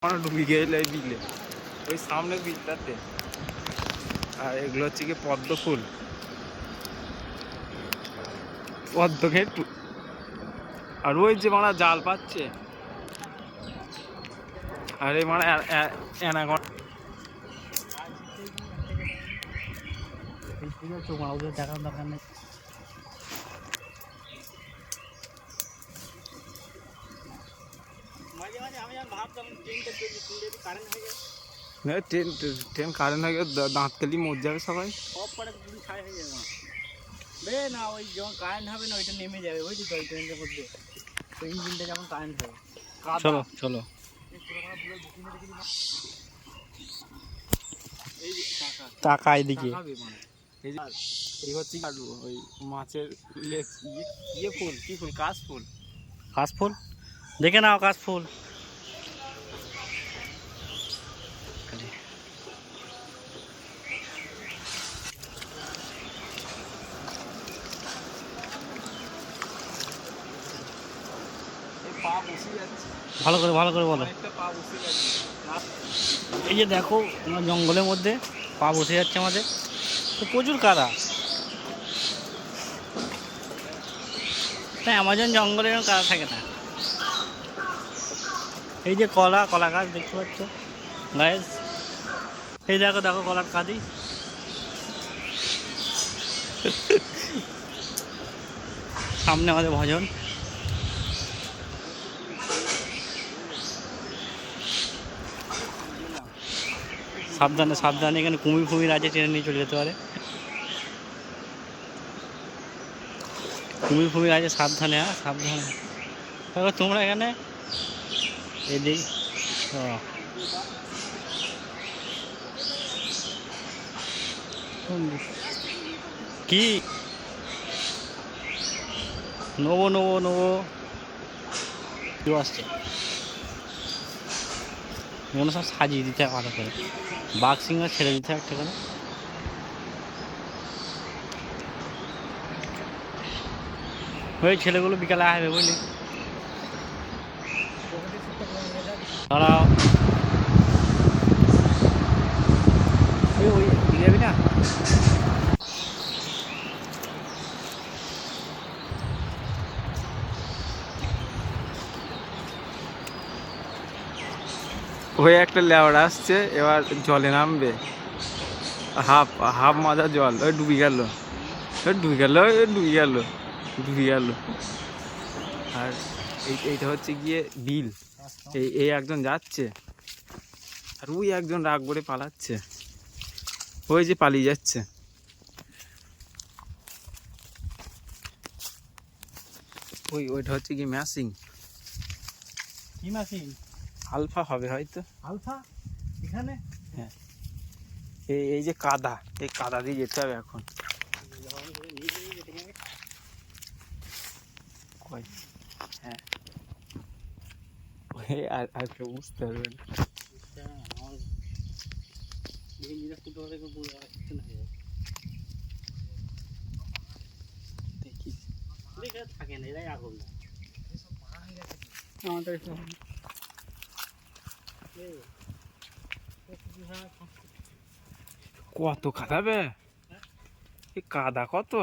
ডুবে গেলে বিলে ওই সামনে বিলটাতে। আর এগুলো হচ্ছে কি পদ্ম ফুল, পদ্ম ঘেটু। আর ওই যে মারা জাল পাচ্ছে, আর এই মানে অ্যানাকন্ডা দেখার দরকার নেই। মাঝে মাঝে আমি ভাবতাম ট্রেনটা কারেন্ট হয়ে যায়, ট্রেন কারেন্ট হয়ে গেলে দাঁতকালি মরে যাবে সবাই। সব পরে পুরো ছাই হয়ে যাবে বে না। ওই যখন কারেন্ট হবে না ওইটা নেমে যাবে, বুঝলি তো? ওই ট্রেনের মধ্যে তো ইঞ্জিনটা যখন কারেন্ট হবে। চলো চলো। টাকা এদিকে এই হচ্ছে ওই মাছের ইয়ে ফুল, কি ফুল? কাশ ফুল। কাশফুল দেখে নাও, কাশফুল। ভালো করে ভালো করে বলো। এই যে দেখো আমরা জঙ্গলের মধ্যে পা বসে যাচ্ছে আমাদের, তো প্রচুর কাদা। না, অ্যামাজন জঙ্গলে এরকম কাদা থাকে না। এই যে কলা গাছ দেখতে পাচ্ছ গাইস, এই দেখো দেখো কলার কাঁদি। সামনে আমাদের ভজন। সাবধানে সাবধানে, এখানে কুমির আছে, টেনে নিয়ে চলে যেতে পারে। কুমির আছে, সাবধানে। হ্যাঁ সাবধানে। তারপর তোমরা এখানে এদিক কি নেবো কেউ আসছে, এগুলো সব সাজিয়ে দিতে হয় ভালো করে। বাঘ সিংহ ছেড়ে দিতে হয় একটা করে। ওই ছেলেগুলো বিকালে আসবে, বুঝলি? দাঁড়াও, ওই যাবি না? ওই একটা লেওড়া আসছে, এবার জলে নামবে। হাফ হাফ মাজা জল, ওই ডুবে গেল, ডুবে গেল। আর এইটা হচ্ছে গিয়ে বিল। এই একজন যাচ্ছে, আর ওই একজন রাগ করে পালাচ্ছে, ওই যে পালিয়ে যাচ্ছে। ওইটা হচ্ছে কি ম্যাসিং। কি মাসি? আলফা হবে হয়তো। আলফা এখানে? হ্যাঁ, এই যে কাদা, এই কাদা দিয়ে যেতে হবে এখন। হ্যাঁ, আর কেউ বুঝতে পারবে না। থাকে না, এরাই আগুন। কত কাদা বে, কাদা কত!